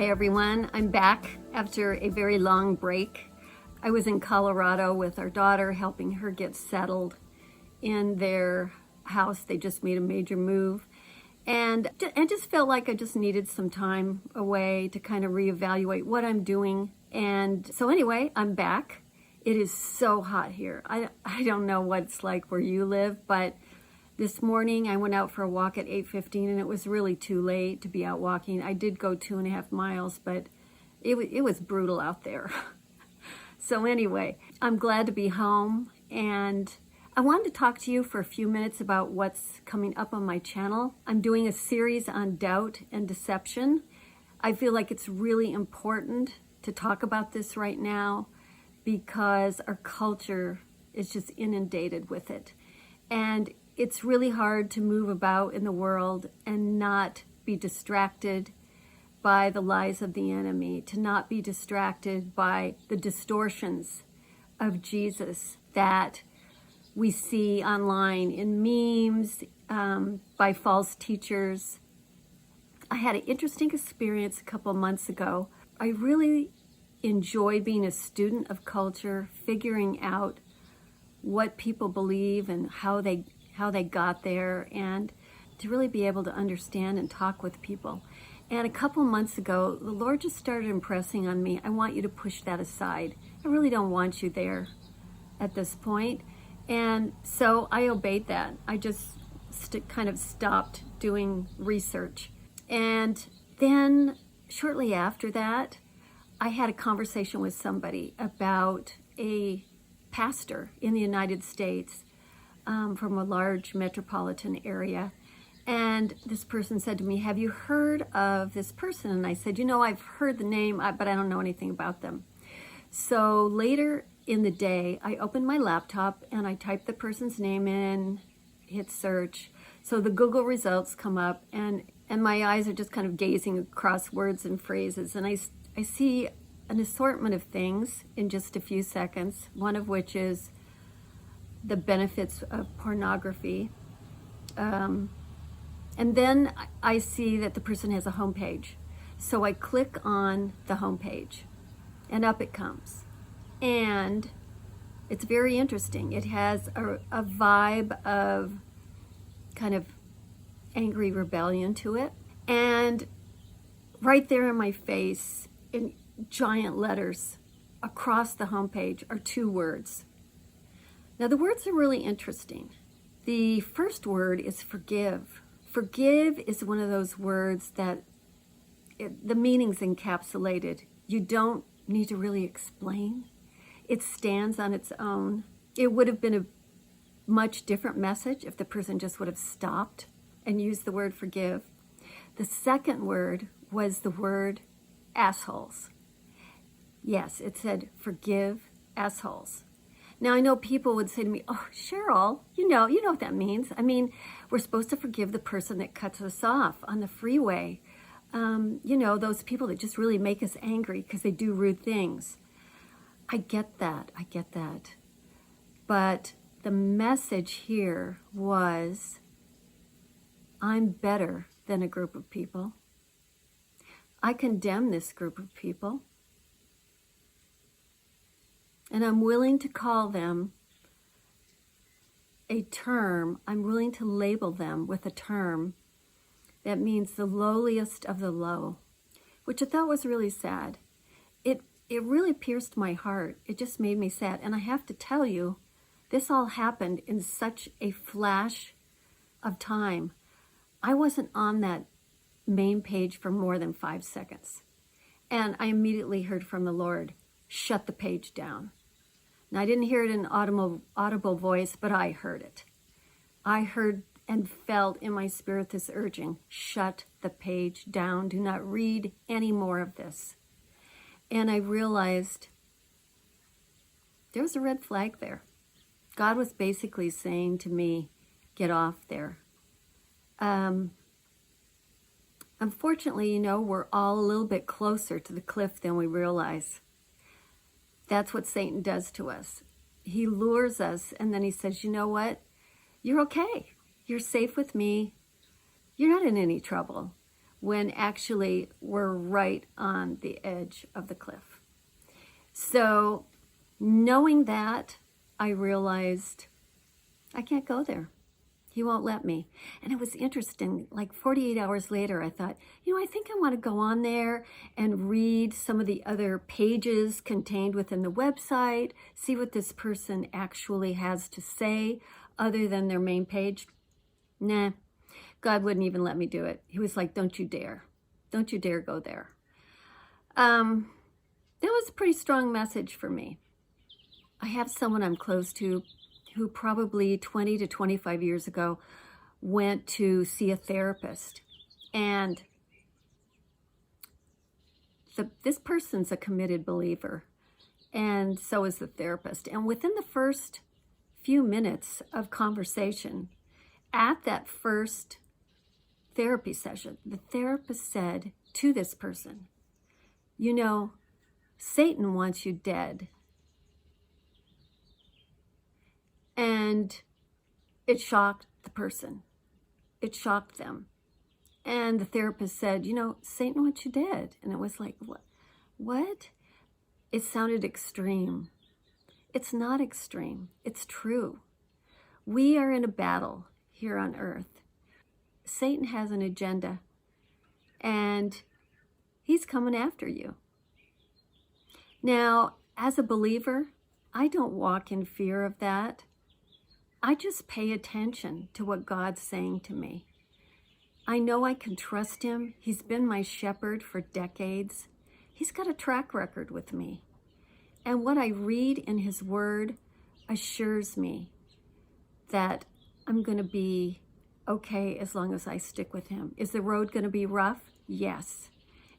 Hi everyone, I'm back after a very long break. I was in Colorado with our daughter, helping her get settled in their house. They just made a major move, and I just felt like I just needed some time away to kind of reevaluate what I'm doing. And so anyway, I'm back. It is so hot here. I don't know what it's like where you live, but this morning I went out for a walk at 8:15 and it was really too late to be out walking. I did go 2.5 miles, but it was brutal out there. So anyway, I'm glad to be home, and I wanted to talk to you for a few minutes about what's coming up on my channel. I'm doing a series on doubt and deception. I feel like it's really important to talk about this right now because our culture is just inundated with it. And it's really hard to move about in the world and not be distracted by the lies of the enemy, to not be distracted by the distortions of Jesus that we see online in memes, by false teachers. I had an interesting experience a couple months ago. I really enjoy being a student of culture, figuring out what people believe and how they got there, and to really be able to understand and talk with people. And a couple months ago, the Lord just started impressing on me, I want you to push that aside. I really don't want you there at this point. And so I obeyed that. I just kind of stopped doing research. And then shortly after that, I had a conversation with somebody about a pastor in the United States, from a large metropolitan area. And this person said to me, have you heard of this person? And I said, I've heard the name, but I don't know anything about them. So later in the day, I opened my laptop and I typed the person's name in, hit search. So the Google results come up, and my eyes are just kind of gazing across words and phrases. And I see an assortment of things in just a few seconds, one of which is the benefits of pornography. And then I see that the person has a homepage. So I click on the homepage and up it comes. And it's very interesting. It has a vibe of kind of angry rebellion to it. And right there in my face, in giant letters across the homepage, are two words. Now, the words are really interesting. The first word is forgive. Forgive is one of those words that the meaning's encapsulated. You don't need to really explain. It stands on its own. It would have been a much different message if the person just would have stopped and used the word forgive. The second word was the word assholes. Yes, it said forgive assholes. Now, I know people would say to me, oh, Cheryl, you know what that means. I mean, we're supposed to forgive the person that cuts us off on the freeway. Those people that just really make us angry because they do rude things. I get that. But the message here was, I'm better than a group of people. I condemn this group of people. And I'm willing to call them a term, I'm willing to label them with a term that means the lowliest of the low, which I thought was really sad. It really pierced my heart. It just made me sad. And I have to tell you, this all happened in such a flash of time. I wasn't on that main page for more than 5 seconds. And I immediately heard from the Lord, shut the page down. Now, I didn't hear it in an audible voice, but I heard it. I heard and felt in my spirit this urging, shut the page down. Do not read any more of this. And I realized there was a red flag there. God was basically saying to me, get off there. Unfortunately, we're all a little bit closer to the cliff than we realize. That's what Satan does to us. He lures us, and then he says, you know what? You're okay. You're safe with me. You're not in any trouble. when actually we're right on the edge of the cliff. So knowing that, I realized I can't go there. He won't let me. And it was interesting, like 48 hours later, I thought, I think I want to go on there and read some of the other pages contained within the website, see what this person actually has to say other than their main page. Nah, God wouldn't even let me do it. He was like, don't you dare. Don't you dare go there. That was a pretty strong message for me. I have someone I'm close to who probably 20 to 25 years ago went to see a therapist. And this person's a committed believer, and so is the therapist. And within the first few minutes of conversation, at that first therapy session, the therapist said to this person, Satan wants you dead. And it shocked the person. It shocked them. And the therapist said, Satan wants you dead. And it was like, what? It sounded extreme. It's not extreme. It's true. We are in a battle here on earth. Satan has an agenda, and he's coming after you. Now, as a believer, I don't walk in fear of that. I just pay attention to what God's saying to me. I know I can trust him. He's been my shepherd for decades. He's got a track record with me. And what I read in his word assures me that I'm going to be okay as long as I stick with him. Is the road going to be rough? Yes.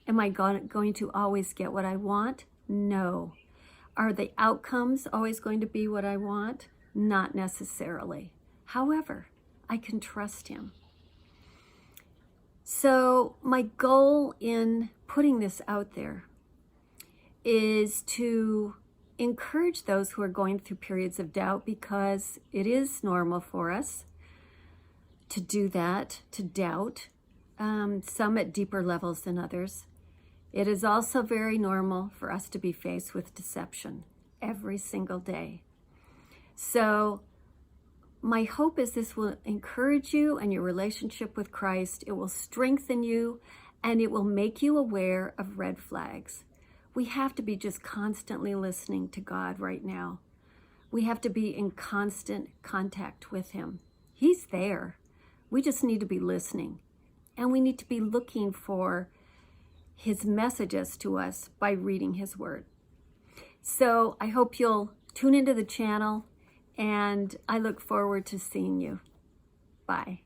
Am I going to always get what I want? No. Are the outcomes always going to be what I want? Not necessarily. However, I can trust him. So my goal in putting this out there is to encourage those who are going through periods of doubt, because it is normal for us to do that, to doubt, some at deeper levels than others. It is also very normal for us to be faced with deception every single day. So my hope is this will encourage you and your relationship with Christ. It will strengthen you, and it will make you aware of red flags. We have to be just constantly listening to God right now. We have to be in constant contact with him. He's there. We just need to be listening, and we need to be looking for his messages to us by reading his word. So I hope you'll tune into the channel, and I look forward to seeing you. Bye.